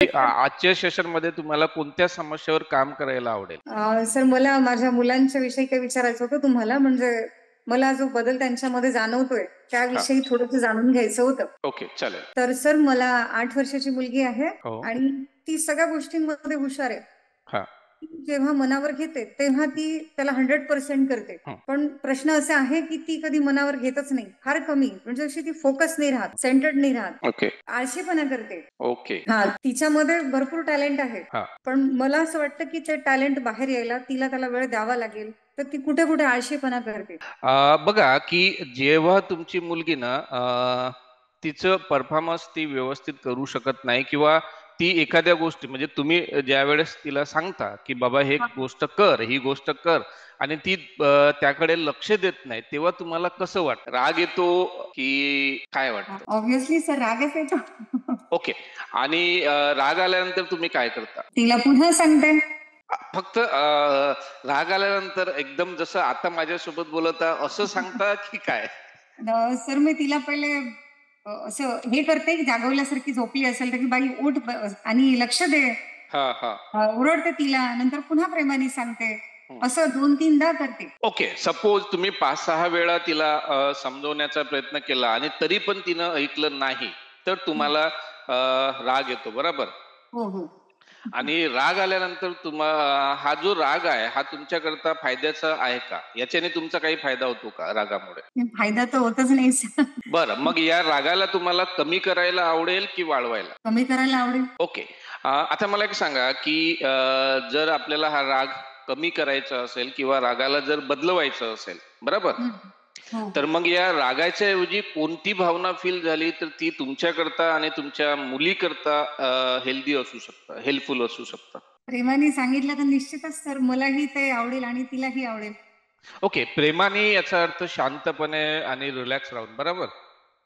आजच्या सेशन मध्ये तुम्हाला कोणत्या समस्येवर काम करायला आवडेल? सर मला माझ्या मुलांच्या विषयी काही विचारायचं होतं तुम्हाला. म्हणजे मला जो बदल त्यांच्यामध्ये जाणवतोय त्याविषयी थोडंसं जाणून घ्यायचं होतं. ओके, चालेल. तर सर मला 8 वर्षाची मुलगी आहे हो. आणि ती सगळ्या गोष्टींमध्ये हुशार आहे. हा. ती जेव्हा मनावर घेते तेव्हा ती त्याला 100% करते. पण प्रश्न असा आहे की ती कधी मनावर घेतच नाही, फार कमी. म्हणजे अशी ती फोकस नाही राहत, सेंटर्ड नाही राहत, ओके. आळशीपणा करते. ओके. हा, तिच्यामध्ये भरपूर टॅलेंट आहे. हा. पण मला असं वाटतं की ते टॅलेंट बाहेर यायला तिला त्याला वेळ द्यावा लागेल. तर ती कुठे कुठे आळशीपणा करते. बघा की जेव्हा तुमची मुलगी ना तिचं परफॉर्मन्स ती व्यवस्थित करू शकत नाही किंवा ती एखाद्या गोष्टी म्हणजे तुम्ही ज्या वेळेस तिला सांगता की बाबा हे गोष्ट कर, ही गोष्ट कर आणि ती त्याकडे लक्ष देत नाही, तेव्हा तुम्हाला कसं वाटतं? राग येतो की काय वाटतं? ऑब्विसली सर रागच येतो. ओके. आणि राग आल्यानंतर तुम्ही काय करता? तिला पुन्हा सांगते. फक्त राग आल्यानंतर एकदम जसं आता माझ्यासोबत बोलत असं सांगता की काय? सर मी तिला पहिले असं हे करते की जागवल्यासारखी झोपली असेल तर की बाई उठ आणि लक्ष दे. हा हा. ओरडते तिला, नंतर पुन्हा प्रेमाने सांगते. असं 2-3दा करते. ओके. सपोज तुम्ही 5-6 वेळा तिला समजवण्याचा प्रयत्न केला आणि तरी पण तिनं ऐकलं नाही, तर तुम्हाला राग येतो, बरोबर? हो हो. आणि राग आल्यानंतर हा जो राग आहे हा तुमच्याकरता फायद्याचा आहे का? याच्याने तुमचा काही फायदा होतो का रागामुळे? फायदा तर होतच नाही सर. बरं, मग या रागाला तुम्हाला कमी करायला आवडेल की वाढवायला? कमी करायला आवडेल. ओके. आता मला एक सांगा की जर आपल्याला हा राग कमी करायचा असेल किंवा रागाला जर बदलवायचं असेल, बरोबर? हो तर हो. मग या रागाच्या ऐवजी कोणती भावना फील झाली तर ती तुमच्याकरता आणि तुमच्या मुलीकरता हेल्दी असू शकतं, हेल्पफुल असू शकतं? प्रेमाने सांगितलं तर निश्चितच सर मलाही ते आवडेल आणि तिलाही आवडेल. ओके. प्रेमाने याचा अर्थ शांतपणे आणि रिलॅक्स राहून, बरोबर?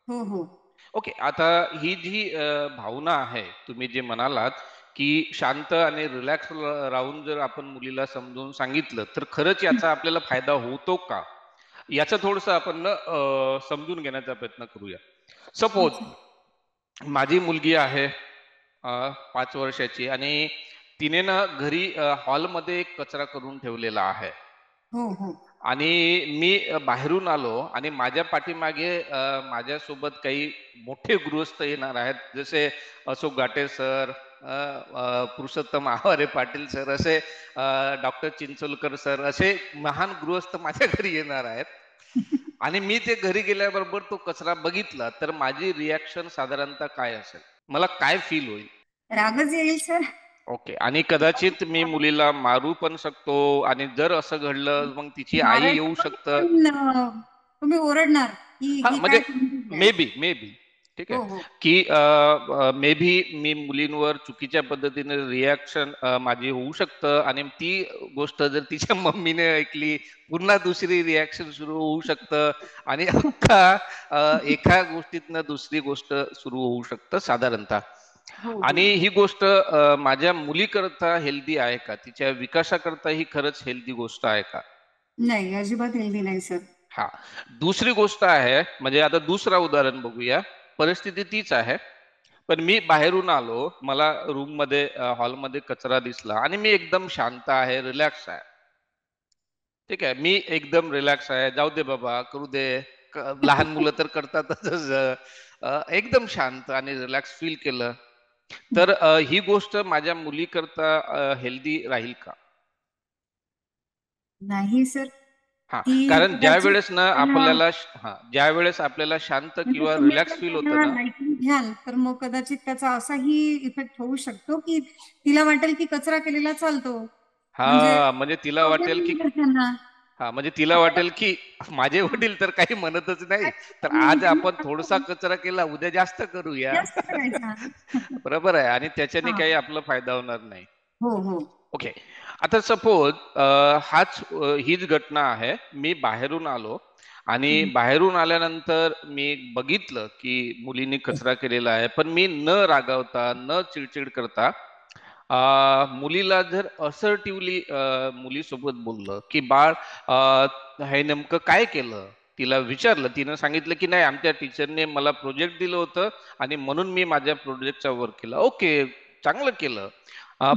हो हो. ओके. आता ही जी भावना आहे, तुम्ही जे म्हणालात, की शांत आणि रिलॅक्स राहून जर आपण मुलीला समजून सांगितलं, तर खरंच याचा आपल्याला फायदा होतो का? याचं थोडंसं आपण ना समजून घेण्याचा प्रयत्न करूया. सपोज अच्छा. माझी मुलगी आहे 5 वर्षाची आणि तिने ना घरी हॉलमध्ये एक कचरा करून ठेवलेला आहे. हो हो. आणि मी बाहेरून आलो आणि माझ्या पाठीमागे माझ्यासोबत काही मोठे गृहस्थ येणार आहेत, जसे अशोक घाटे सर, पुरुषोत्तम आवारे पाटील सर, असे डॉक्टर चिंचोलकर सर, असे महान गृहस्थ माझ्या घरी येणार आहेत. आणि मी ते घरी गेल्याबरोबर तो कचरा बघितला तर माझी रिॲक्शन साधारणतः काय असेल? मला काय फील होईल? रागच येईल सर. ओके. आणि कदाचित मी मुलीला मारू पण शकतो आणि जर असं घडलं मग तिची आई मारायचं येऊ पण शकतं. पण तुम्ही ओरडणार की हा, ही म्हणजे काय करते. मे बी मे बी ठीक आहे हो हो. की मे बी मी मुलींवर चुकीच्या पद्धतीने रिॲक्शन माझी होऊ शकतं आणि ती गोष्ट जर तिच्या मम्मीने ऐकली, पुन्हा दुसरी रिॲक्शन सुरू होऊ शकतं आणि अख्खा एका गोष्टीतनं दुसरी गोष्ट सुरू होऊ शकतं साधारणतः. हो हो. आणि ही गोष्ट माझ्या मुलीकरता हेल्दी आहे का? तिच्या विकासाकरता ही खरंच हेल्दी गोष्ट आहे का? नाही, अजिबात हेल्दी नाही सर. हा. दुसरी गोष्ट आहे, म्हणजे आता दुसरा उदाहरण बघूया. परिस्थिती तीच आहे. पण मी बाहेरून आलो, मला रूममध्ये हॉलमध्ये कचरा दिसला आणि मी एकदम शांत आहे, रिलॅक्स आहे. ठीक आहे. मी एकदम रिलॅक्स आहे. जाऊ दे बाबा, करू दे. लहान मुलं तर करतातच तसं. एकदम शांत आणि रिलॅक्स फील केलं. तर ही गोष्ट माझ्या मुलीकरता हेल्दी राहील का? नाही सर. हां, ती कारण कदाचित त्याला ज्यावेळेस आपल्याला शांत म्हणजे किंवा तुम्ही रिलॅक्स जर फील होतं त्याला ना. लाईटली घ्याल, तर मग कदाचित त्याचा असाही इफेक्ट होऊ शकतो, की तिला वाटेल की कचरा केलेला चालतो. म्हणजे हां, म्हणजे तिला प्रॉब्लेम वाटेल की नाही घरच्यांना. म्हणजे तिला वाटेल की माझे वडील तर काही म्हणतच नाही. तर आज आपण थोडासा कचरा केला, उद्या जास्त करूया. जास्त करायचा. बरोबर आहे आणि त्याच्याने हां. काही आपला फायदा होणार नाही. हो, हो. ओके. आता सपोज हीच घटना आहे. मी बाहेरून आलो आणि हं. बाहेरून आल्यानंतर मी बघितलं, की मुलीने कचरा केलेला आहे. पण मी न रागावता, न चिडचिड करता मुलीला जर असर्टिव्हली मुलीसोबत बोललं, की "बाळ, हे नेमकं काय केलं?" तिला विचारलं. तिनं सांगितलं, की "नाही, आमच्या टीचरने मला प्रोजेक्ट दिलं होतं आणि म्हणून मी माझ्या प्रोजेक्टचा वर्क केला." ओके. चांगलं केलं.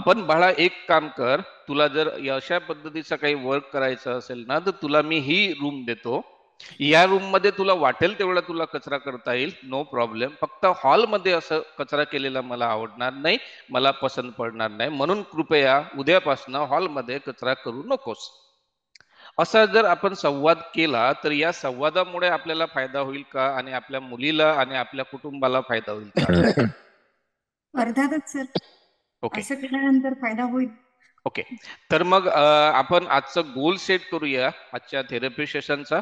पण बाळा एक काम कर, तुला जर अशा पद्धतीचं काही वर्क करायचं असेल ना, तर तुला मी ही रूम देतो. या रूम मध्ये तुला वाटेल तेवढा तुला कचरा करता येईल, नो प्रॉब्लेम. फक्त हॉलमध्ये असं कचरा केलेला मला आवडणार नाही, मला पसंत पडणार नाही. म्हणून कृपया उद्यापासून हॉलमध्ये कचरा करू नकोस. असा जर आपण संवाद केला तर या संवादामुळे आपल्याला फायदा होईल का, आणि आपल्या मुलीला आणि आपल्या कुटुंबाला फायदा होईल का? अर्थातच सर, ओके. असं केल्यानंतर फायदा होईल. ओके. तर मग आपण आजचं गोल सेट करूया आजच्या थेरपी सेशनचा,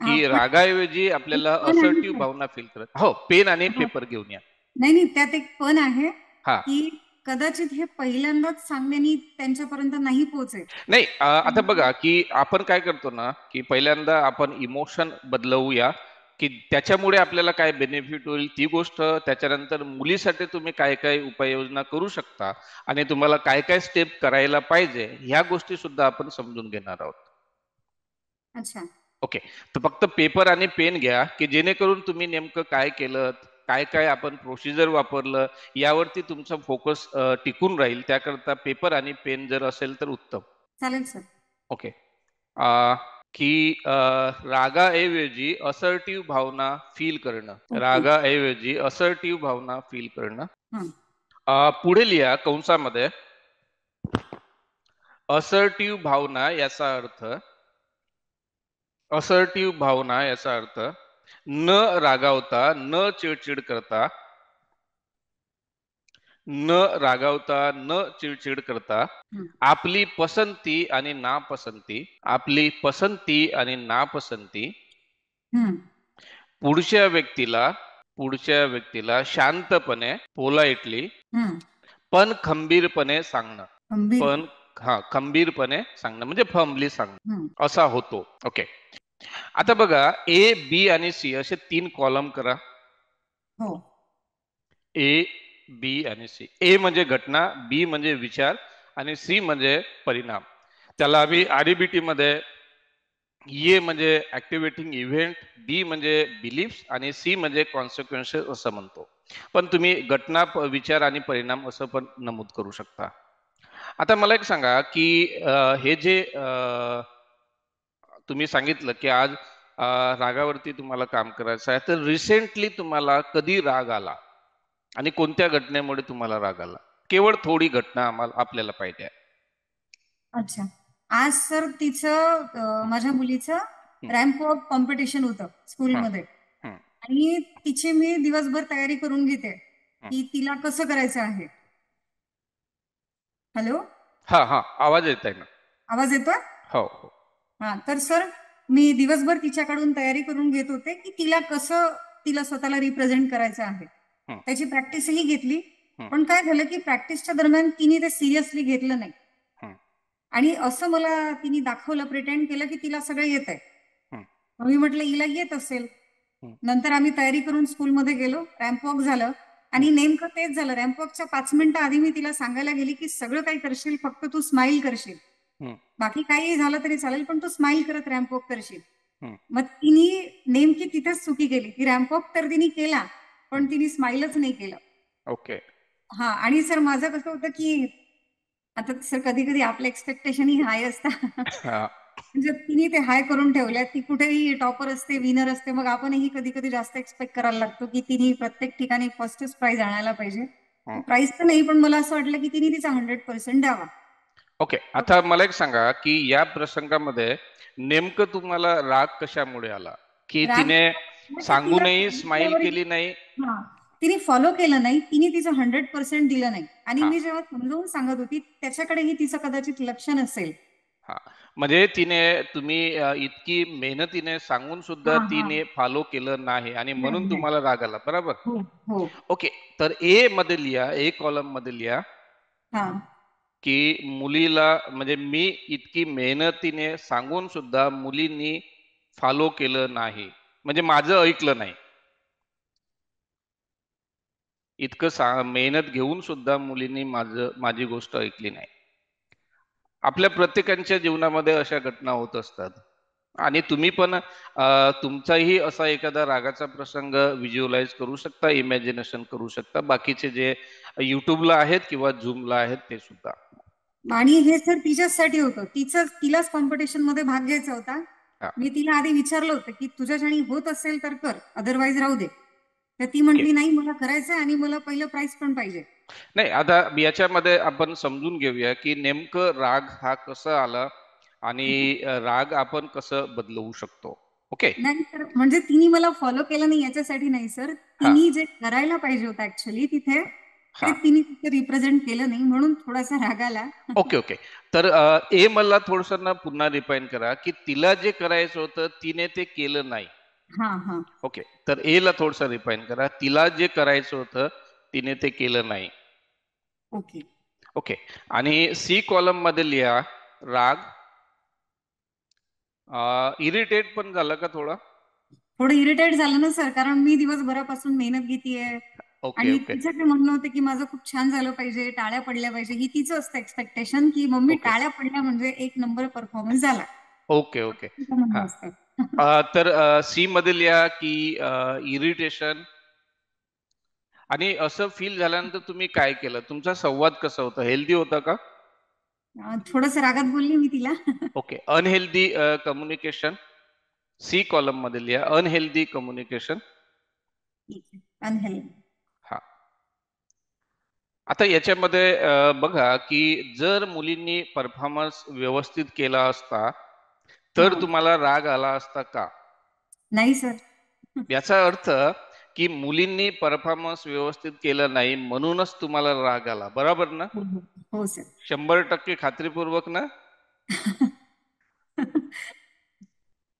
की पण रागाऐवजी आपल्याला पण आहे असर्टिव्ह सर. भावना फील करत. हो, पेन आणि हा. पेपर घेऊन या. नाही नाही, त्यात एक पण आहे हा. की कदाचित हे पहिल्यांदाच सांगण्यानी त्यांच्यापर्यंत नाही पोहोचेल. नाही, आता बघा की आपण काय करतो ना, की पहिल्यांदा आपण इमोशन बदलवूया, की त्याच्यामुळे आपल्याला काय बेनिफिट होईल ती गोष्ट. त्याच्यानंतर मुलीसाठी तुम्ही काय काय उपाययोजना करू शकता आणि तुम्हाला काय काय स्टेप करायला पाहिजे, ह्या गोष्टी सुद्धा आपण समजून घेणार आहोत. अच्छा. ओके. तर फक्त पेपर आणि पेन घ्या, की जेणेकरून तुम्ही नेमकं काय केलं, काय काय आपण प्रोसिजर वापरलं, यावरती तुमचा फोकस टिकून राहील. त्याकरता पेपर आणि पेन जर असेल तर उत्तम. चालेल सर. ओके. अ, की रागाऐवजी असर्टिव्ह भावना फील करणं. ओके. रागाऐवजी असर्टिव्ह भावना फील करणं. हा. पुढे लिहा कंसामध्ये, असर्टिव्ह भावना याचा अर्थ, असर्टिव्ह भावना याचा अर्थ न रागावता, न चिडचिड करता, न रागावता, न चिडचिड करता, हम्म. आपली पसंती आणि नापसंती, आपली पसंती आणि नापसंती हम्म. पुढच्या व्यक्तीला शांतपणे, पोलाइटली, हम्म. पण खंबीरपणे सांगणं. गंभीर. पण खंबीरपणे सांगणं म्हणजे फर्मली सांगणं, हम्म. असा होतो. ओके. आता बघा, ए, बी आणि सी असे 3 कॉलम करा. हो. ए, बी आणि सी. ए म्हणजे घटना, बी म्हणजे विचार आणि सी म्हणजे परिणाम. त्याला आम्ही आरईबीटी मध्ये ए म्हणजे ऍक्टिव्हेटिंग इव्हेंट, बी म्हणजे बिलीफ्स आणि सी म्हणजे कॉन्सिक्वेन्सेस असं म्हणतो. पण तुम्ही घटना, विचार आणि परिणाम असं पण नमूद करू शकता. आता मला एक सांगा, की हे जे तुम्ही सांगितलं की आज रागावरती तुम्हाला काम करायचं आहे, तर रिसेंटली तुम्हाला कधी राग आला आणि कोणत्या घटनेमुळे तुम्हाला राग आला? केवळ थोडी घटना आम्हाला आपल्याला पाहिजे आहे. अच्छा. आज सर तिचं हं, माझ्या मुलीचं हं, रॅम्प वॉक कॉम्पिटिशन होतं हं, स्कूलमध्ये. हं, आणि तिची मी दिवसभर तयारी करून घेते हं. की तिला कसं करायचं आहे. हॅलो. हा हा, आवाज येत आहे ना? आवाज येतोय? हो हो. हा, तर सर मी दिवसभर तिच्याकडून तयारी करून घेत होते की तिला कसं, तिला स्वतःला रिप्रेझेंट करायचं आहे. हं, त्याची प्रॅक्टिसही घेतली. हं, पण काय झालं की प्रॅक्टिसच्या दरम्यान तिने ते सिरियसली घेतलं नाही. हं, आणि असं मला तिने दाखवलं, प्रिटेंड केलं की तिला सगळं येत आहे. हं, मी म्हटलं हिला येत असेल. हं, नंतर आम्ही तयारी करून स्कूलमध्ये गेलो, रॅम्प वॉक झालं. हं, आणि नेमकं तेच झालं, रॅम्प वॉकच्या 5 मिनिटं आधी मी तिला सांगायला गेली की सगळं काही करशील, फक्त तू स्माइल करशील. हं, बाकी काही झालं तरी चालेल, पण तू स्माइल करत रॅम्प वॉक करशील. हं. मग तिने नेमकी तिथेच चुकी केली. ती रॅम्प वॉक तर तिने केला, हं. पण तिने स्माइलच नाही केलं. ओके. हा, आणि सर माझं कसं होतं की आता सर कधी कधी आपलं एक्सपेक्टेशन ही हाय असतात. हा. म्हणजे तिने ते हाय करून ठेवल्यात. ती कुठेही टॉपर असते, विनर असते, मग आपणही कधी कधी जास्त एक्सपेक्ट करायला लागतो की तिने प्रत्येक ठिकाणी फर्स्टच प्राइज आणायला पाहिजे. हं. प्राइज तर नाही, पण मला असं वाटलं की तिने तिचा 100% द्यावा. ओके. आता मला एक सांगा, की या प्रसंगामध्ये नेमकं तुम्हाला राग कशामुळे आला? की राग तिने की तिला सांगूनही स्माइल सांगितल्यावर केली नाही? हा, तिने फॉलो केलं नाही, तिने तिचं 100% दिलं नाही. आणि हा मी जेव्हा समजावून सांगत होती त्याच्याकडेही तिचं कदाचित लक्ष नसेल. हा. म्हणजे तुम्ही इतकी मेहनतीने सांगून सुद्धा हा हा. तिने फॉलो केलं नाही आणि नाही म्हणून नाही. तुम्हाला राग आला, बरोबर? हो. हो. ओके. तर ए मध्ये लिहा, ए कॉलम मध्ये लिहा, हा. की मुलीला, म्हणजे मी इतकी मेहनतीने सांगून सुद्धा मुलींनी फॉलो केलं नाही, म्हणजे माझं ऐकलं नाही. इतकं मेहनत घेऊन सुद्धा मुलींनी माझी गोष्ट ऐकली नाही. आपल्या प्रत्येकाच्या जीवनामध्ये अशा घटना होत असतात. आणि तुम्ही पण तुमचाही असा एखादा रागाचा प्रसंग व्हिज्युअलाइज करू शकता, इमॅजिनेशन करू शकता. बाकीचे जे युट्यूबला आहेत किंवा झूमला आहेत ते सुद्धा. आणि हे सर तिच्याचसाठी होतं, तिलाच कॉम्पिटिशन मध्ये भाग घ्यायचा होता. हा. मी तिला आधी विचारलं होतं की तुझ्याच्याने होत असेल तर कर, अदरवाईज राहू दे. तर ती ओके. म्हटली नाही मला करायचंय आणि मला पहिलं प्राइस पण पाहिजे. नाही, आता याच्यामध्ये आपण समजून घेऊया की नेमकं राग हा कसा आला आणि राग आपण कसं बदलवू शकतो. ओके. नाही तर म्हणजे तिने मला फॉलो केलं नाही याच्यासाठी नाही सर, हा. तिने जे करायला पाहिजे होतं ऍक्च्युली तिथे, ते हा. तिने तिथे रिप्रेझेंट केलं नाही म्हणून थोडासा राग आला. ओके. ओके. तर ए मला थोडस ना पुन्हा रिफाईन करा की तिला जे करायचं होतं तिने ते केलं नाही. हा हा. ओके. तर ए ला थोडस रिफाईन करा, तिला जे करायचं होतं तिने ते केलं नाही. ओके. ओके. आणि सी कॉलम मध्ये लिहा राग. इरिटेट पण झालं का थोडं? थोडं इरिटेट झालं ना सर, कारण मी दिवसभरापासून मेहनत घेतीये ओके. आणि ओके. तिचं ते म्हणणं होतं की माझं खूप छान झालं पाहिजे, टाळ्या पडल्या पाहिजे. ही तिचं असतं एक्सपेक्टेशन की मम्मी ओके. टाळ्या पडल्या म्हणजे एक नंबर परफॉर्मन्स झाला. ओके. ओके. तिचं म्हणणं हा. असतं. तर सी मध्ये लिहा की इरिटेशन. आणि असं फील झाल्यानंतर तुम्ही काय केलं? तुमचा संवाद कसा होता? हेल्दी होता का? थोडस रागात बोलली मी तिला. Okay. Unhealthy communication. C column मध्ये लिहा अनहेल्दी कम्युनिकेशन. अनहेल्दी. हा. आता याच्यामध्ये बघा की जर मुलींनी परफॉर्मन्स व्यवस्थित केला असता तर हा. तुम्हाला राग आला असता का? नाही सर. याचा अर्थ की मुलींनी परफॉर्मन्स व्यवस्थित केला नाही म्हणूनच तुम्हाला राग आला, बरोबर ना? हो हो. हो सर. 100% खात्रीपूर्वक ना?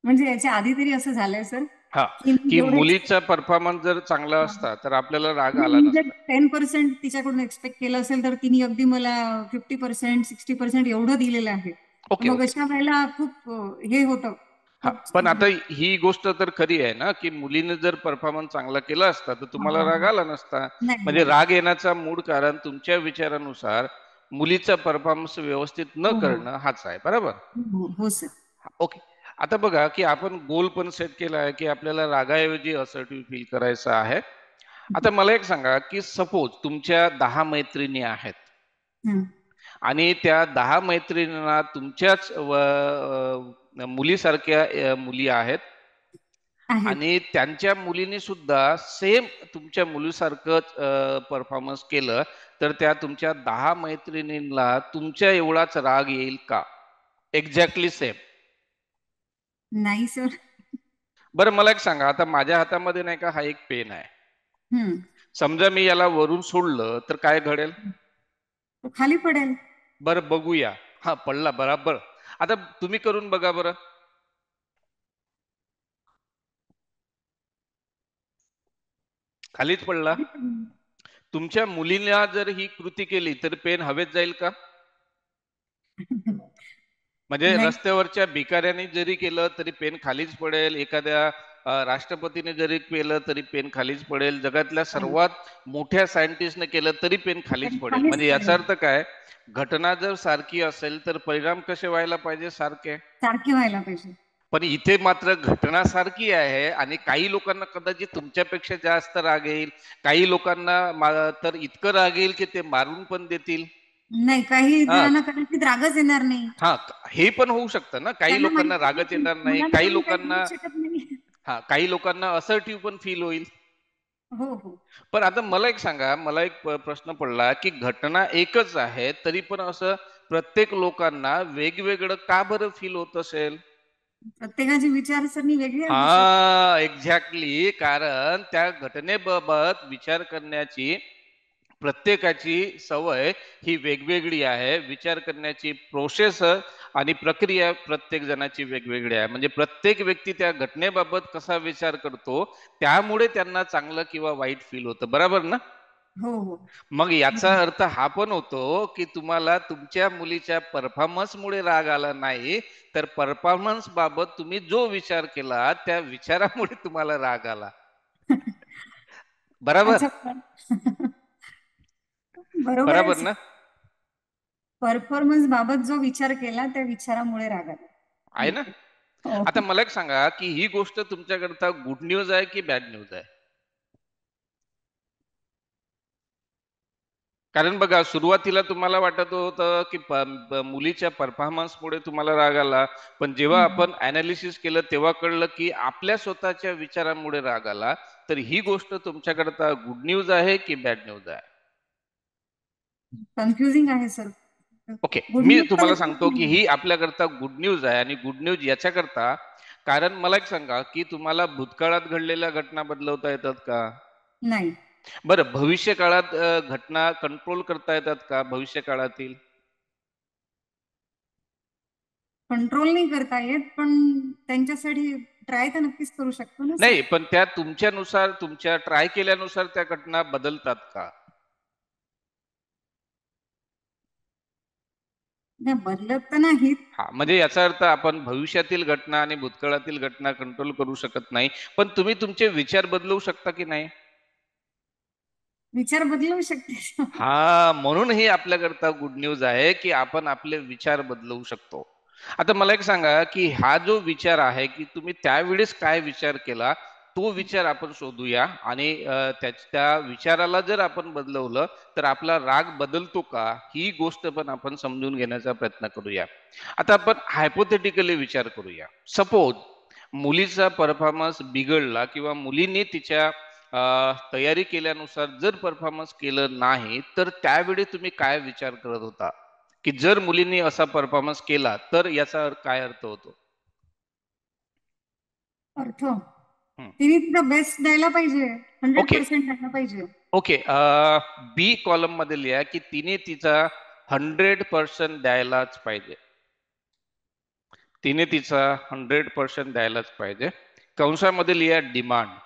म्हणजे याच्या आधी तरी असं झालंय सर हा. की मी की जेवढे मुलीचा परफॉर्मन्स जर चांगला असता तर आपल्याला राग आला मी जर नसता. 10% तिच्याकडून एक्सपेक्ट केलं असेल तर तिने अगदी मला 50% 60% एवढं दिलेलं आहे. ओके. मग ओके. अशा वेळेला खूप हे होतं. हा. खूप पण आता ही गोष्ट तर खरी आहे ना की मुलीने जर परफॉर्मन्स चांगला केला असता तर हा, तुम्हाला हा, राग हा. आला नसता. नाही म्हणजे नाही. राग येण्याचा मूळ कारण तुमच्या विचारानुसार मुलीचा परफॉर्मन्स व्यवस्थित न हो हो. करणं हाच आहे, बरोबर? हो हो सर. हा, ओके. आता बघा की आपण गोल पण सेट केला आहे की आपल्याला रागाऐवजी असर्टिव्ह फील करायचं आहे. आता मला एक सांगा की सपोज तुमच्या 10 मैत्रिणी आहेत हम्म. आणि त्या 10 मैत्रिणींना तुमच्याच मुलीसारख्या मुली आहेत आहेत. आणि त्यांच्या मुलीने सुद्धा सेम तुमच्या मुलीसारखंच परफॉर्मन्स केलं तर त्या तुमच्या 10 मैत्रिणींना तुमच्या एवढाच राग येईल का? Exactly same. नाही सर. बरं मला एक सांगा, आता माझ्या हातामध्ये नाही का हा एक पेन आहे. हम्म. समजा मी याला वरून सोडलं तर काय घडेल? तो खाली पडेल. बरं बघूया. हा, पडला बराबर. आता तुम्ही करून बघा बरं. खालीच पडला. खाली पडेल. तुमच्या मुलीला जर ही कृती केली तर पेन हवेत जाईल का? म्हणजे नाही. रस्त्यावरच्या भिकाऱ्यांनी जरी केलं तरी पेन खालीच पडेल, एखाद्या राष्ट्रपतीने जरी केलं तरी पेन खालीच पडेल, जगातल्या नाही. सर्वात मोठ्या सायंटिस्टने केलं तरी पेन खालीच तरी पडेल. खालीच म्हणजे याचा पडेल. अर्थ काय? घटना जर सारखी असेल तर परिणाम कसे व्हायला पाहिजे? सारखे. सारखी व्हायला पाहिजे. पण इथे मात्र घटना सारखी आहे आणि काही लोकांना कदाचित तुमच्यापेक्षा जास्त राग येईल, काही लोकांना तर इतकं राग येईल की ते मारून पण देतील. नाही, काही हा. जणांना कदाचित रागच येणार नाही. हा. हे पण होऊ शकतं ना, काही त्यांना लोकांना माहिती आहे रागच की येणार नाही, मुलांना काही मी काही लोकांना. बोलू शकत नाही. हा, काही लोकांना असर्टिव्ह पण फील होईल. हो हो. पण आता मला एक सांगा, मला एक प्रश्न पडला की घटना एकच आहे तरी पण असं प्रत्येक लोकांना वेगवेगळं का बरं फील होत असेल? प्रत्येकाची विचारसरणी वेगळी आहे सर. हा, एक्झॅक्टली. कारण त्या घटनेबाबत विचार करण्याची प्रत्येकाची सवय ही वेगवेगळी आहे. विचार करण्याची प्रोसेस आणि प्रक्रिया प्रत्येक जणाची वेगवेगळी आहे. म्हणजे प्रत्येक व्यक्ती त्या घटनेबाबत कसा विचार करतो त्यामुळे त्यांना चांगलं किंवा वाईट फील होतं, बरोबर ना? हो हो. मग याचा अर्थ हा पण होतो की तुम्हाला तुमच्या मुलीच्या परफॉर्मन्समुळे राग आला नाही, तर परफॉर्मन्स बाबत तुम्ही जो विचार केला त्या विचारामुळे तुम्हाला राग आला. बरोबर? अच्छा. बरोबर आहे बरोबर सर. ना? परफॉर्मन्स बाबत जो विचार केला त्या विचारामुळे राग आला. आहे ठीक ना? आहे. हो. आता मला एक सांगा की ही गोष्ट तुमच्याकरता गुड न्यूज आहे की बॅड न्यूज आहे? कारण बघा, सुरुवातीला तुम्हाला वाटत होतं की मुलीच्या परफॉर्मन्समुळे तुम्हाला राग आला, पण जेव्हा हम्म. आपण अनालिसिस केलं तेव्हा कळलं की आपल्या स्वतःच्या विचारांमुळे राग आला. तर ही गोष्ट तुमच्याकरता गुड न्यूज आहे की बॅड न्यूज आहे? कन्फ्युजिंग आहे सर. ओके, गुड मी न्यूज पण तुम्हाला आहे, सांगतो की ही आपल्याकरता गुड न्यूज आहे. आणि गुड न्यूज याच्याकरता, कारण मला एक सांगा की तुम्हाला भूतकाळात घडलेल्या घटना बदलवता येतात का? नाही. बरं, भविष्य काळात घटना कंट्रोल करता येतात का भविष्य काळातील? कंट्रोल नाही करता येत, पण त्यांच्यासाठी ट्राय तर नक्कीच करू शकतो ना सर. नाही, पण त्या तुमच्यानुसार, तुमच्या ट्राय केल्यानुसार त्या घटना बदलतात का? नाही, बदलत तर नाहीत. हा, म्हणजे याचा अर्थ आपण भविष्यातील घटना आणि भूतकाळातील घटना कंट्रोल करू शकत नाही, पण तुम्ही तुमचे विचार बदलवू शकता की नाही? विचार बदलवू शकते सर. हा, म्हणून ही आपल्याकरता गुड न्यूज आहे की आपण आपले विचार बदलवू शकतो. आता मला एक सांगा की हा जो विचार आहे की तुम्ही त्यावेळेस काय विचार केला, तो विचार आपण शोधूया. आणि त्या विचाराला जर आपण बदलवलं तर आपला राग बदलतो का, ही गोष्ट पण आपण समजून घेण्याचा प्रयत्न करूया. आता आपण हायपोथेटिकली विचार करूया. सपोज मुलीचा परफॉर्मन्स बिघडला किंवा मुलीने तिच्या तयारी केल्यानुसार जर परफॉर्मन्स केलं नाही, तर त्यावेळी तुम्ही काय विचार करत होता की जर मुलींनी असा परफॉर्मन्स केला तर याचा काय अर्थ होतो? अर्थ, तिने तिचा बेस्ट द्यायला पाहिजे, हंड्रेड ओके. पर्सेंट द्यायला पाहिजे. ओके, बी कॉलम मध्ये लिहा की तिने तिचा 100% द्यायलाच पाहिजे. तिने तिचा 100% द्यायलाच पाहिजे. कंसामध्ये लिहा डिमांड.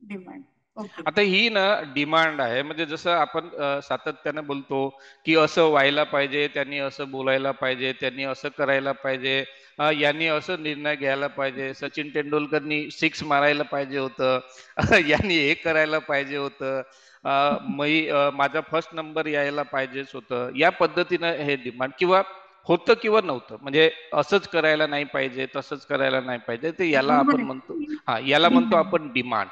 डिमांड. ओके. आता ही ना डिमांड आहे, म्हणजे जसं आपण सातत्याने बोलतो की असं व्हायला पाहिजे, त्यांनी असं बोलायला पाहिजे, त्यांनी असं करायला पाहिजे, यांनी असं निर्णय घ्यायला पाहिजे, सचिन तेंडुलकरनी सिक्स मारायला पाहिजे होतं, यांनी हे करायला पाहिजे होतं, माझा फर्स्ट नंबर यायला पाहिजेच होतं. या पद्धतीनं हे डिमांड, किंवा होतं किंवा नव्हतं, म्हणजे असंच करायला नाही पाहिजे, तसंच करायला नाही पाहिजे, ते याला बरोबर आपण आहे. म्हणतो. हा, याला म्हणतो डिमांड. आपण डिमांड.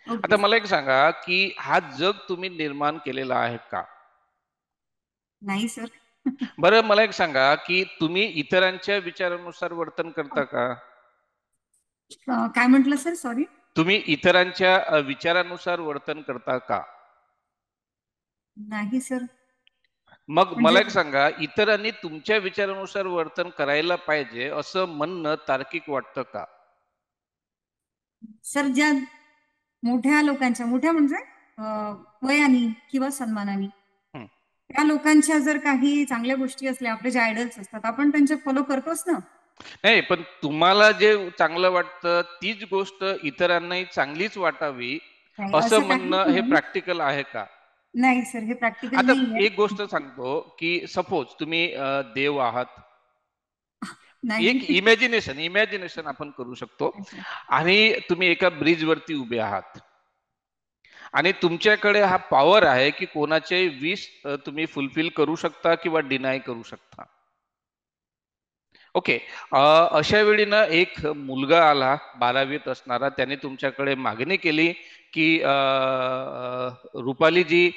ओके. आता मला एक सांगा की हा जग तुम्ही निर्माण केलेला आहे का? नाही सर. बरं, मला एक सांगा की तुम्ही इतरांच्या विचारानुसार वर्तन करता का? काय म्हटलं सर, सॉरी. तुम्ही इतरांच्या विचारानुसार वर्तन करता का? नाही सर. मग म्हणजे मला एक सांगा, इतरांनी तुमच्या विचारानुसार वर्तन करायला पाहिजे असं म्हणणं तार्किक वाटतं का? सर, ज्या मोठ्या लोकांच्या, मोठ्या म्हणजे वयाने किंवा सन्मानाने, हं. त्या लोकांच्या जर काही चांगल्या गोष्टी असल्या, आपले जे आयडल्स असतात, आपण त्यांचे फॉलो करतोच ना. नाही, पण तुम्हाला जे चांगलं वाटतं तीच गोष्ट इतरांनाही चांगलीच वाटावी नाही, असं असं काहीच म्हणणं हे नाही. प्रॅक्टिकल आहे का? नाही सर, हे प्रॅक्टिकल आता नाही एक आहे. गोष्ट सांगतो की सपोज तुम्ही देव आहात. एक नाही. इमॅजिनेशन इमॅजिनेशन आपण करू शकतो. अच्छा. आणि तुम्ही एका ब्रिज वरती उभे आहात आणि तुमच्याकडे हा पॉवर आहे की कोणाचे विश तुम्ही फुलफिल करू शकता किंवा डिनाय करू शकता. ओके. अशा वेळी ना एक मुलगा आला 12वीत असणारा, त्याने तुमच्याकडे मागणी केली की रुपालीजी,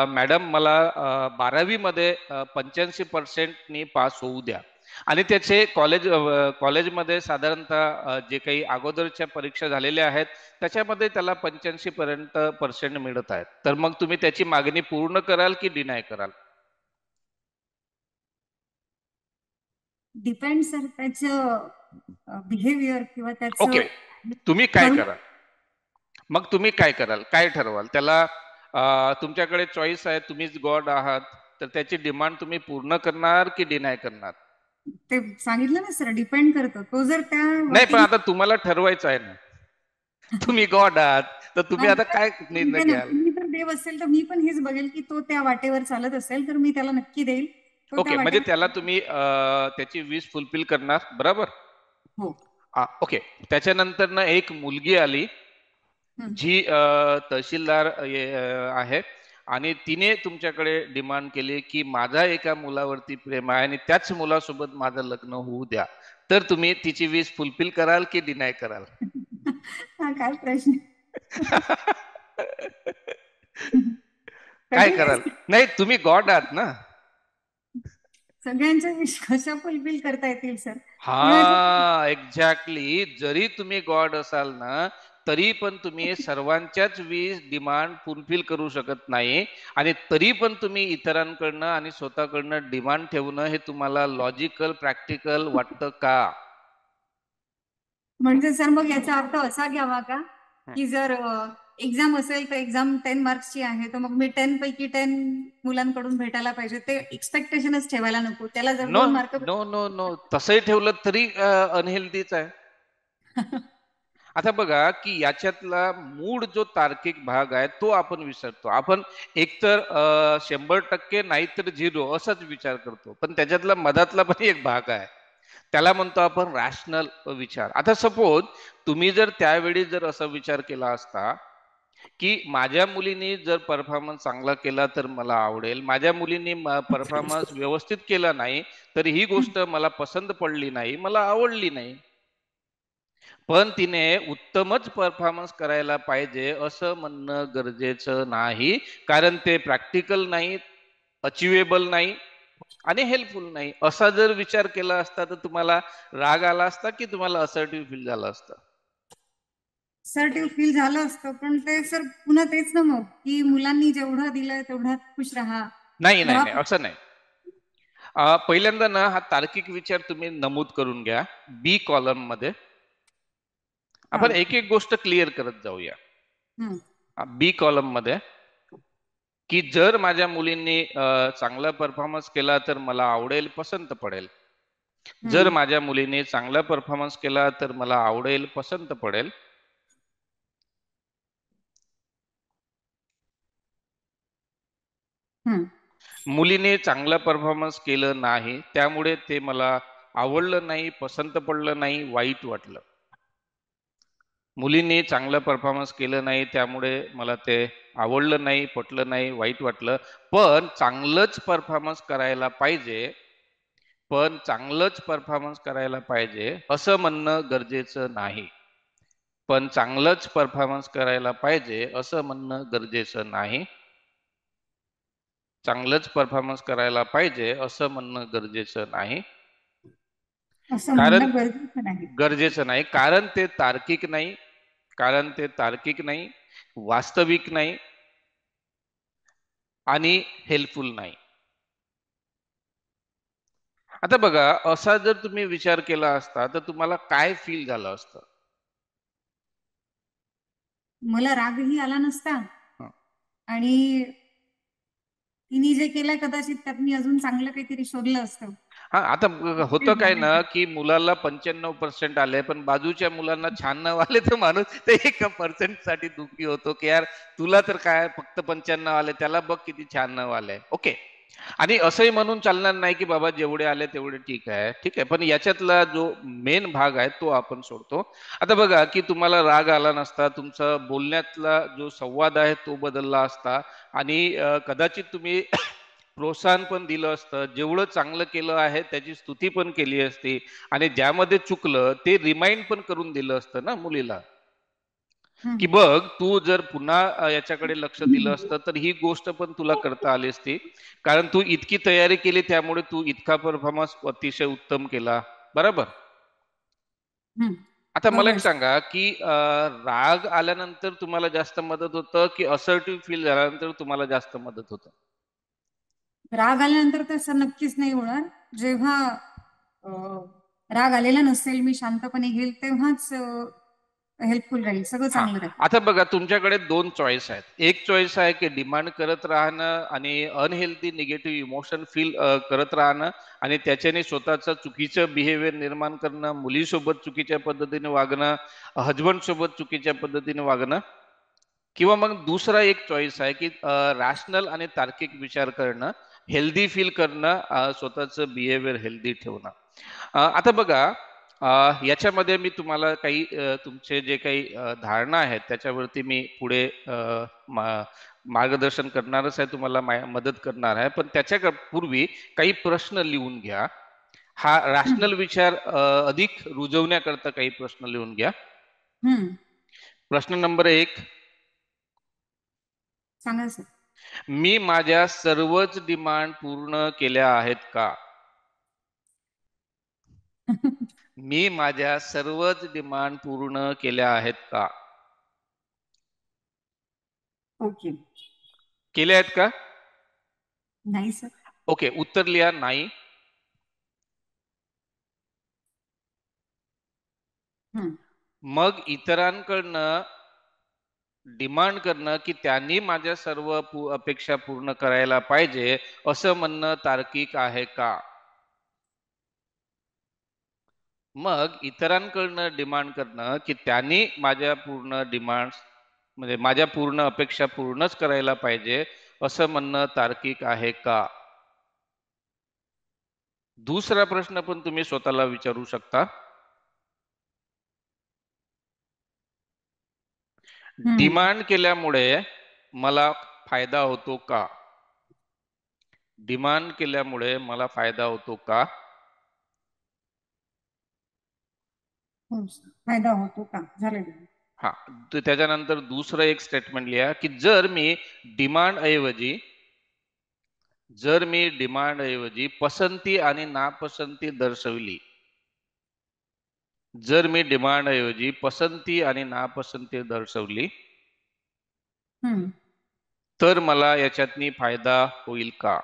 मॅडम मला 12वी मध्ये 85% पास होऊ द्या. आणि त्याचे कॉलेजमध्ये साधारणतः जे काही अगोदरच्या परीक्षा झालेल्या आहेत त्याच्यामध्ये त्याला 85% मिळत आहेत. तर मग तुम्ही त्याची मागणी पूर्ण कराल की डिनाय कराल? डिपेंड सर, त्याचं बिहेवियर किंवा त्याचं ओके. तुम्ही काय ठरवून. कराल? मग तुम्ही काय कराल, काय ठरवाल त्याला? तुमच्याकडे चॉईस आहे, तुम्हीच गॉड आहात, तर त्याची डिमांड तुम्ही पूर्ण करणार की डिनाय करणार? ते सांगितलं ना सर, डिपेंड करतं. तो जर त्या नाही, पण वाटेने आता तुम्हाला ठरवायचं आहे ना. तुम्ही गॉड आहात, तर तुम्ही आता काय निर्णय म्हणते ना, घ्याल? मी तर देव असेल तर मी पण हेच बघेल की तो त्या वाटेवर चालत असेल तर मी त्याला नक्की देईल. तो त्या ओके, म्हणजे त्याला वाटेवर. तुम्ही त्याची विश फुलफिल करणार, बरोबर? हो. ओके. त्याच्यानंतर एक मुलगी आली हं. जी तहसीलदार आहे. आणि तिने तुमच्याकडे डिमांड केली की माझा एका मुलावरती प्रेम आहे आणि त्याच मुलासोबत माझं लग्न होऊ द्या, तर तुम्ही तिची विश फुलफिल कराल की डिनाय कराल? हा काय प्रश्न. काय कठीण कराल? आहे. नाही, तुम्ही गॉड आहात ना. सगळ्यांच्या विश कशा फुलफिल करता येतील सर? कुणाच्या. हा, एक्झॅक्टली. जरी तुम्ही गॉड असाल ना, तरी पण तुम्ही सर्वांच्याच विश डिमांड फुलफिल करू शकत नाही. आणि तरी पण तुम्ही इतरांकडनं आणि स्वतःकडनं डिमांड ठेवणं हे तुम्हाला लॉजिकल, प्रॅक्टिकल वाटतं का? म्हणजे सर मग याचा अर्थ असा घ्यावा का, की जर एक्झाम असेल तर एक्झाम 10 मार्क्सची आहे, तर मग मी 10 पैकी 10 मुलांकडून भेटायला पाहिजे, ते एक्सपेक्टेशनच ठेवायला नको. त्याला जर no, 2 mark. No, no, no. तसंही ठेवलं तरी अनहेल्दीच आहे. आता बघा की याच्यातला मूळ जो तार्किक भाग आहे तो आपण विसरतो. आपण एकतर 100% नाहीतर 0 असाच विचार करतो. पण त्याच्यातला मधातला पण एक भाग आहे. त्याला म्हणतो आपण रॅशनल विचार. आता सपोज तुम्ही जर त्यावेळी जर असा विचार केला असता की माझ्या मुलीने जर परफॉर्मन्स चांगला केला तर मला आवडेल, माझ्या मुलीने परफॉर्मन्स व्यवस्थित केला नाही तर ही गोष्ट मला पसंत पडली नाही, मला आवडली नाही. पण तिने उत्तमच परफॉर्मन्स करायला पाहिजे असं म्हणणं गरजेचं नाही, कारण ते प्रॅक्टिकल नाही, अचिवेबल नाही आणि हेल्पफुल नाही. असा जर विचार केला असता तर तुम्हाला राग आला असता की तुम्हाला असर्टिव्ह फील झालं असतं? सर्टिव्ह फील झालं असतं, पण ते सर पुन्हा तेच ना मग, की मुलांनी जेवढं दिलंय तेवढ्यात खुश राहा. नाही, नाही, दहा. नाही, असं नाही. पहिल्यांदा ना हा तार्किक विचार तुम्ही नमूद करून घ्या बी कॉलम मध्ये. हा. आपण एक एक गोष्ट क्लिअर करत जाऊया. हम्म. बी कॉलम मध्ये की जर माझ्या मुलींनी चांगला परफॉर्मन्स केला तर मला आवडेल, पसंत पडेल. जर हम्म. माझ्या मुलीने चांगला परफॉर्मन्स केला तर मला आवडेल, पसंत पडेल. हम्म. मुलीने चांगला परफॉर्मन्स केलं नाही, त्यामुळे ते मला आवडलं नाही, पसंत पडलं नाही, वाईट वाटलं. मुलींनी चांगलं परफॉर्मन्स केलं नाही, त्यामुळे मला ते आवडलं नाही, पटलं नाही, वाईट वाटलं. पण चांगलंच परफॉर्मन्स करायला पाहिजे, पण चांगलंच परफॉर्मन्स करायला पाहिजे असं म्हणणं गरजेचं नाही. पण चांगलंच परफॉर्मन्स करायला पाहिजे असं म्हणणं गरजेचं नाही. चांगलंच परफॉर्मन्स करायला पाहिजे असं म्हणणं गरजेचं नाही. असं कारण म्हणणं गरजेचं नाही. गरजेचं नाही, कारण ते तार्किक नाही, कारण ते तार्किक नाही, वास्तविक नाही आणि हेल्पफुल नाही. आता बघा, असा जर तुम्ही विचार केला असता तर तुम्हाला काय फील झालं असतं? मला रागही आला नसता, हं. आणि तिने जे केलंय कदाचित त्यात मी अजून चांगलं काहीतरी शोधलं असतं. हा, आता ते होतं काय झालंय. ना की मुलाला 95% आले पण बाजूच्या मुलांना 96 आले, तर माणूस ते 1% साठी दुःखी होतो की यार तुला तर काय फक्त 95 आले, त्याला बघ किती 96 आले. ओके. आणि असंही म्हणून चालणार नाही की बाबा जेवढे आले तेवढे ठीक आहे, ठीक आहे, पण याच्यातला जो मेन भाग आहे तो आपण सोडतो. आता बघा की तुम्हाला राग आला नसता, तुमचा बोलण्यातला जो संवाद आहे तो बदलला असता आणि कदाचित तुम्ही प्रोत्साहन पण दिलं असतं, जेवढं चांगलं केलं आहे त्याची स्तुती पण केली असती आणि ज्यामध्ये चुकलं ते रिमाइंड पण करून दिलं असतं ना मुलीला, की हम्म. बघ तू जर पुन्हा याच्याकडे लक्ष दिलं असतं तर ही गोष्ट पण तुला करता आली असती, कारण तू इतकी तयारी केली त्यामुळे तू इतका परफॉर्मन्स अतिशय उत्तम केला. बरोबर. हम्म. आता मला एक बरोबर. सांगा की राग आल्यानंतर तुम्हाला जास्त मदत होतं की असर्टिव्ह फील झाल्यानंतर तुम्हाला जास्त मदत होतं? राग आल्यानंतर तर सर नक्कीच नाही होणार. जेव्हा अं, राग आलेला नसेल, मी शांतपणे घेईल, तेव्हाच हेल्पफुल राहील, सगळं हां. चांगलं राहील. आता बघा तुमच्याकडे 2 चॉईस आहेत. एक चॉईस आहे की डिमांड करत राहणं आणि अनहेल्दी निगेटिव्ह इमोशन फील करत राहणं आणि त्याच्याने स्वतःचं चुकीचं बिहेवियर निर्माण करणं, मुलीसोबत चुकीच्या पद्धतीने वागणं, हसबंडसोबत चुकीच्या पद्धतीने वागणं. किंवा मग दुसरा एक चॉईस आहे की रॅशनल आणि तार्किक विचार करणं, हेल्दी फील करणं, स्वतःचं बिहेवियर हेल्दी ठेवणं. आता बघा, याच्यामध्ये मी तुम्हाला काही तुमचे जे काही धारणा आहेत त्याच्यावरती मी पुढे मार्गदर्शन करणारच आहे, तुम्हाला मदत करणार आहे, पण त्याच्या पूर्वी काही प्रश्न लिहून घ्या. हा रॅशनल विचार अधिक रुजवण्याकरता काही प्रश्न लिहून घ्या. प्रश्न नंबर 1, सांगा सर. मी माझ्या सर्वच डिमांड पूर्ण केल्या आहेत का? मी माझ्या सर्वच डिमांड पूर्ण केल्या आहेत का? ओके. केल्या आहेत का? नाही सर. ओके, उत्तर लिहा नाही. मग इतरांकडनं डिमांड करणं की त्यांनी माझ्या सर्व अपेक्षा पूर्ण करायला पाहिजे असं म्हणणं तार्किक आहे का? मग इतरांकडनं डिमांड करणं की त्यांनी माझ्या पूर्ण डिमांड्स म्हणजे माझ्या पूर्ण अपेक्षा पूर्णच करायला पाहिजे असं म्हणणं तार्किक आहे का? दुसरा प्रश्न पण तुम्ही स्वतःला विचारू शकता. डिमांड केल्यामुळे मला फायदा होतो का? डिमांड केल्यामुळे मला फायदा होतो का? फायदा होतो का? झालं. हा, तर त्याच्यानंतर दुसरं एक स्टेटमेंट लिहा की जर मी डिमांड ऐवजी पसंती आणि नापसंती दर्शवली, जर मी डिमांड ऐवजी पसंती आणि नापसंती दर्शवली तर मला याच्यातनी फायदा होईल का?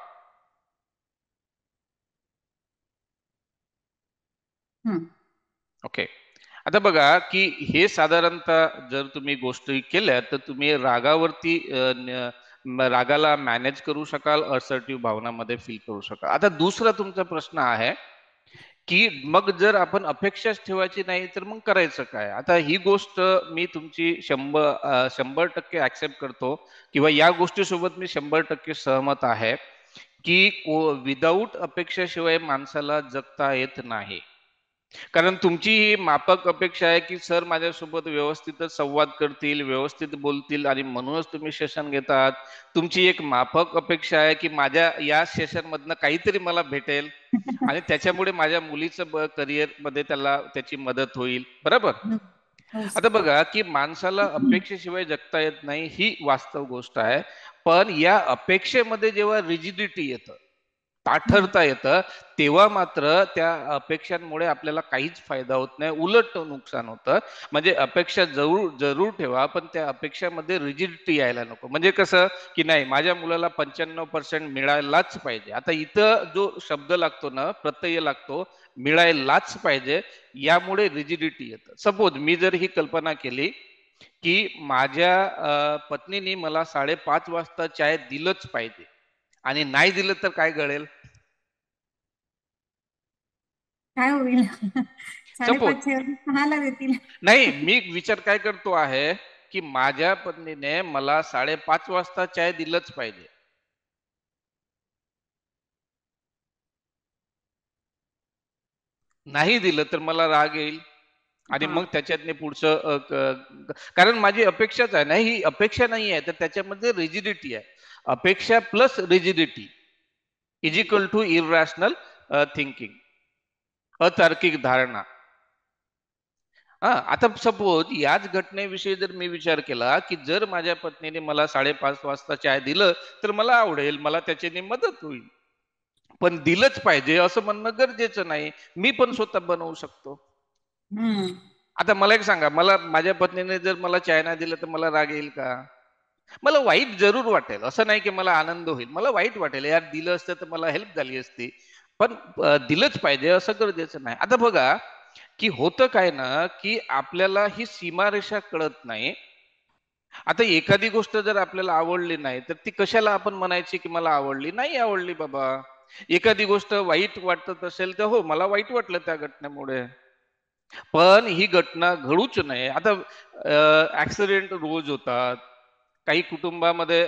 ओके. आता बघा की हे साधारणतः जर तुम्ही गोष्टी केल्या तर तुम्ही रागाला मॅनेज करू शकाल, असर्टिव्ह भावनामध्ये फील करू शकाल. आता दुसरा तुमचा प्रश्न आहे की मग जर आपण अपेक्षाच ठेवायची नाही तर मग करायचं काय? आता ही गोष्ट मी तुमची 100% ऍक्सेप्ट करतो किंवा या गोष्टीसोबत मी 100% सहमत आहे की विदाऊट अपेक्षाशिवाय माणसाला जगता येत नाही. कारण तुमची ही माफक अपेक्षा आहे की सर माझ्यासोबत व्यवस्थितच संवाद करतील, व्यवस्थित बोलतील आणि म्हणूनच तुम्ही सेशन घेतात. तुमची एक माफक अपेक्षा आहे की माझ्या या सेशन मधनं काहीतरी मला भेटेल आणि त्याच्यामुळे माझ्या मुलीचं करिअर मध्ये त्याची मदत होईल, बरोबर? आता बघा की माणसाला अपेक्षेशिवाय जगता येत नाही ही वास्तव गोष्ट आहे, पण या अपेक्षेमध्ये जेव्हा रिजिडिटी येतं, ताठरता येतं, तेव्हा मात्र त्या अपेक्षांमुळे आपल्याला काहीच फायदा होत नाही, उलट नुकसान होतं. म्हणजे अपेक्षा जरूर जरूर ठेवा, पण त्या अपेक्षामध्ये रिजिडिटी यायला नको. म्हणजे कसं की नाही माझ्या मुलाला 95% मिळायलाच पाहिजे. आता इथं जो शब्द लागतो ना, प्रत्यय लागतो, मिळायलाच पाहिजे, यामुळे रिजिडिटी येतं. सपोज मी जर ही कल्पना केली की माझ्या पत्नीने मला 5:30 वाजता चाय दिलंच पाहिजे आणि नाही दिलं तर काय घडेल? काय होईल? सपोज 5:30 देतील. नाही, मी विचार काय करतो आहे की माझ्या पत्नीने मला 5:30 वाजता चाय दिलंच पाहिजे. नाही दिलं तर मला राग येईल आणि मग त्याच्यातने पुढचं कारण माझी अपेक्षाच आहे. नाही, ही अपेक्षा नाही आहे तर त्याच्यामध्ये रिजिडिटी आहे. अपेक्षा plus rigidity is equal to irrational thinking, अतार्किक धारणा. आता सपोज याच घटनेविषयी जर मी विचार केला की जर माझ्या पत्नीने मला 5:30 वाजता चाय दिलं तर मला आवडेल, मला त्याच्याने मदत होईल, पण दिलंच पाहिजे असं म्हणणं गरजेचं नाही, मी पण स्वतः बनवू शकतो. आता मला एक सांगा, मला माझ्या पत्नीने जर मला चाय नाही दिलं तर मला राग येईल का? मला वाईट जरूर वाटेल, असं नाही की मला आनंद होईल, मला वाईट वाटेल, यार दिलं असतं तर मला हेल्प झाली असती, पण दिलंच पाहिजे असं गरजेचं नाही. आता बघा की होतं काय ना की आपल्याला ही सीमारेषा कळत नाही. आता एखादी गोष्ट जर आपल्याला आवडली नाही तर ती कशाला आपण म्हणायची की मला आवडली नाही, आवडली बाबा. एखादी गोष्ट वाईट वाटत असेल तर हो मला वाईट वाटलं त्या घटनेमुळे, पण ही घटना घडूच नये. आता ऍक्सिडेंट रोज होतात, काही कुटुंबामध्ये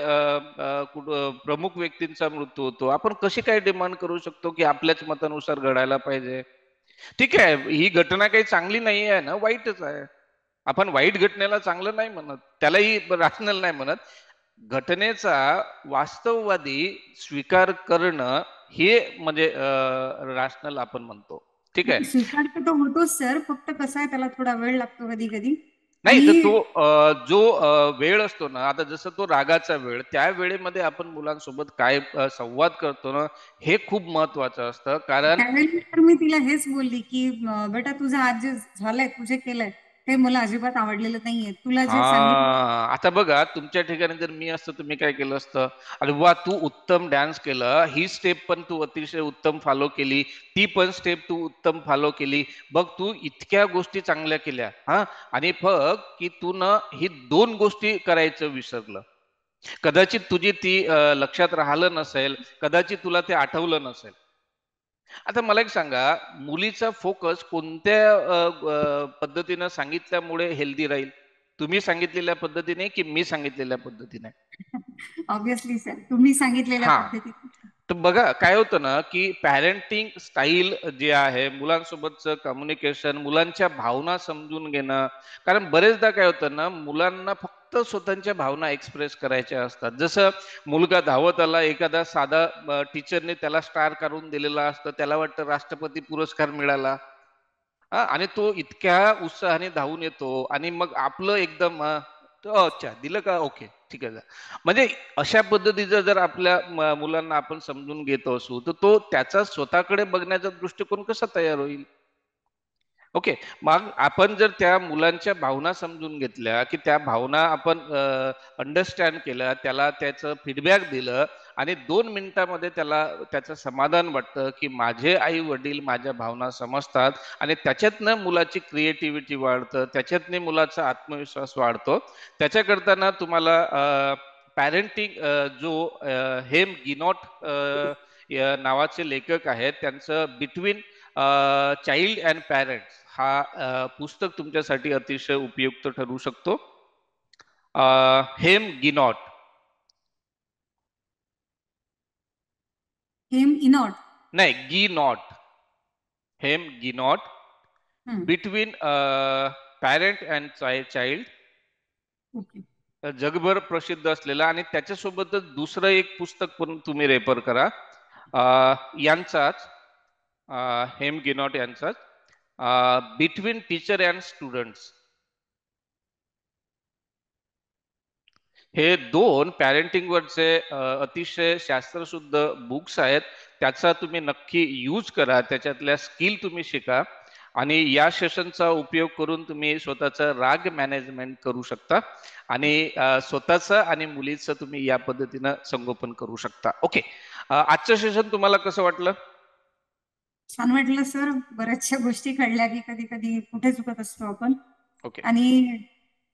प्रमुख व्यक्तींचा मृत्यू होतो. आपण कशी काय डिमांड करू शकतो की आपल्याच मतानुसार घडायला पाहिजे? ठीक आहे, ही घटना काही चांगली नाही आहे ना, वाईटच आहे. आपण वाईट घटनेला चांगलं नाही म्हणत, त्यालाही रॅशनल नाही म्हणत. घटनेचा वास्तववादी स्वीकार करणं हे म्हणजे रॅशनल आपण म्हणतो. ठीक आहे. नाही, स्वीकार तर तो होतोच सर, फक्त कसं आहे त्याला थोडा वेळ लागतो कधी कधी. नाही आणि तर तो जो वेळ असतो ना, आता जसं तो रागाचा वेळ, त्या वेळेमध्ये आपण मुलांसोबत काय संवाद करतो ना, हे खूप महत्वाचं असतं. कारण त्यावेळी तर मी तिला हेच बोलली की बेटा तुझं आज जे झालंय, तुझे केलंय ते मला अजिबात आवडलेलं नाहीये. तुला जे सांगितलं आता बघा, तुमच्या ठिकाणी जर मी असतं तुम्ही काय केलं असतं? अरे वा, तू उत्तम डान्स केलं, ही स्टेप पण तू अतिशय उत्तम फॉलो केली, ती पण स्टेप तू उत्तम फॉलो केली, बघ तू इतक्या गोष्टी चांगल्या केल्या हा. आणि बघ की तू न ही दोन गोष्टी करायचं विसरलं. कदाचित तुझी ती लक्षात राहिलं नसेल, कदाचित तुला ते आठवलं नसेल. आता मला एक सांगा, मुलीचा फोकस कोणत्या पद्धतीनं सांगितल्यामुळे हेल्दी राहील? तुम्ही सांगितलेल्या पद्धतीने की मी सांगितलेल्या पद्धतीने? ऑब्विसली सर, तुम्ही सांगितलेल्या हां. पद्धतीने. तर बघा काय होतं ना, की पॅरेंटिंग स्टाईल जे आहे, मुलांसोबतचं कम्युनिकेशन, मुलांच्या भावना समजून घेणं. कारण बरेचदा काय होतं ना, मुलांना फक्त स्वतःच्या भावना एक्सप्रेस करायच्या असतात. जसं मुलगा धावत आला, एखादा साधा टीचरने त्याला स्टार काढून दिलेला असतं. त्याला वाटतं राष्ट्रपती पुरस्कार मिळाला. हां, आणि तो इतक्या उत्साहाने धावून येतो आणि मग आपलं एकदम अच्छा दिलं का? ओके, ठीक आहे. म्हणजे अशा पद्धतीचं जर आपल्या मुलांना आपण समजून घेत असू, तर तो त्याचा स्वतःकडे बघण्याचा दृष्टिकोन कसा तयार होईल? ओके. मग आपण जर त्या मुलांच्या भावना समजून घेतल्या, की त्या भावना आपण अंडरस्टँड केल्या, त्याला त्याचं फीडबॅक दिलं आणि 2 मिनिटामध्ये त्याला त्याचं समाधान वाटतं, की माझे आई-वडील माझ्या भावना समजतात आणि त्याच्यातनं मुलाची क्रिएटिव्हिटी वाढतं, त्याच्यातनं मुलाचा आत्मविश्वास वाढतो. त्याच्याकरता ना तुम्हाला पॅरेंटिंग जो हेम गिनॉट या नावाचे लेखक आहेत, त्यांचं बिटवीन चाइल्ड अँड पॅरेंट्स हा पुस्तक तुमच्यासाठी अतिशय उपयुक्त ठरू शकतो. हेम गिनॉट. Haim Ginott. नाही, Ginott. Haim Ginott. Between parent and child. Okay. जगभर प्रसिद्ध असलेलं आणि त्याच्यासोबतच दुसरं एक पुस्तक पण तुम्ही रेफर करा. यांचाच हेम गिनॉट यांचाच बिटवीन टीचर अँड स्टुडंट्स. हे 2 पॅरेंटिंगवरचे अतिशय शास्त्रशुद्ध बुक्स आहेत. त्याचा तुम्ही नक्की यूज करा. त्याच्यातल्या स्किल तुम्ही शिका आणि या सेशनचा उपयोग करून तुम्ही स्वतःचा राग मॅनेजमेंट करू शकता आणि स्वतःचं आणि मुलीचं तुम्ही या पद्धतीनं संगोपन करू शकता. ओके. आजचं सेशन तुम्हाला कसं वाटलं? छान वाटलं सर. बऱ्याचशा गोष्टी कळल्या की कधी कधी कुठे चुकत असतो आपण. ओके. आणि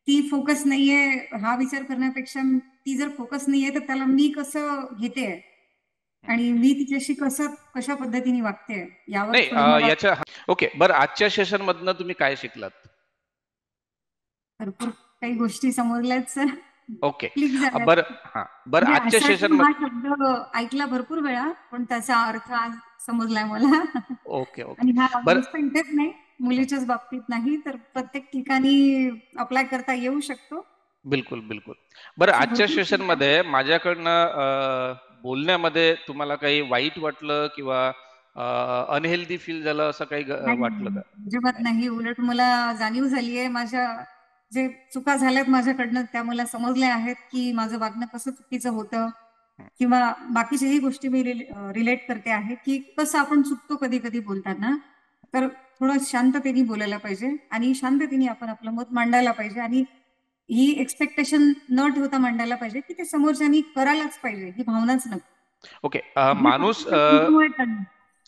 ती फोकस नाहीये हा विचार करण्यापेक्षा, ती जर फोकस नाहीये तर त्याला मी कसं घेते आणि मी तिच्याशी कसं कशा पद्धतीने वागते यावर नाही, थोडं मला ओके. बरं, आजच्या सेशन मधनं तुम्ही काय शिकलात? भरपूर काही गोष्टी समजल्यात सर. ओके. क्लिक झाल्यात. बरं. हां. बरं, म्हणजे आजच्या असा सेशन हा शब्द ऐकला भरपूर वेळा, पण त्याचा अर्थ आज समजलाय मला. Okay, okay. आणि हा बरं. नुसतं इथेच नाही, मुलीच्याच बाबतीत नाही तर प्रत्येक ठिकाणी अप्लाय करता येऊ शकतो. बिलकुल, बिलकुल. बरं, असे आजच्या भरपूर सेशनमध्ये माझ्याकडनं बोलण्यामध्ये तुम्हाला काही वाईट वाटलं किंवा अनहेल्दी फील झालं असं काही नाही वाटलं नाही, का? अजिबात नाही. नाही. उलट मला जाणीव झालीये माझ्या जे चुका झाल्यात माझ्याकडनं, त्या मला समजल्या आहेत की माझं वागणं कसं चुकीचं होतं. हं. किंवा बाकीच्याही गोष्टी मी रिलेट करते आहे की कसं आपण चुकतो कधी कधी बोलताना. तर थोडं शांततेने बोलायला पाहिजे आणि शांततेने आपण आपलं मत मांडायला पाहिजे आणि ही एक्सपेक्टेशन न ठेवता मांडायला पाहिजे की ते समोरच्यानी करायलाच पाहिजे, ही भावनाच नको. ओके. जे माणूस फक्त तुमच्यामुळे कळलं.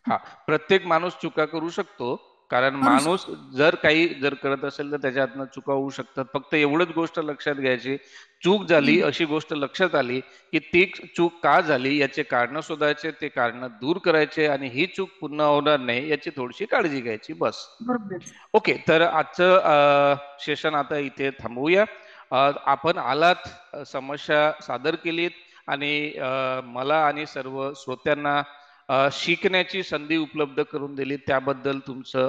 हां, प्रत्येक माणूस चुका करू शकतो. कारण करू माणूस शकतो. जर करत असेल तर त्याच्यातनं चुका होऊ शकतात. फक्त एवढंच गोष्ट लक्षात घ्यायची, चूक झाली अशी गोष्ट लक्षात आली, की ती चूक का झाली याचे कारणं शोधायचे, ते कारणं दूर करायचे आणि ही चूक पुन्हा होणार नाही याची थोडीशी काळजी घ्यायची बस. बरोबर. ओके. तर आजचं सेशन आता इथे थांबवूया. आपण आलात, समस्या सादर केलीत आणि मला आणि सर्व श्रोत्यांना शिकण्याची संधी उपलब्ध करून दिली त्याबद्दल तुमचं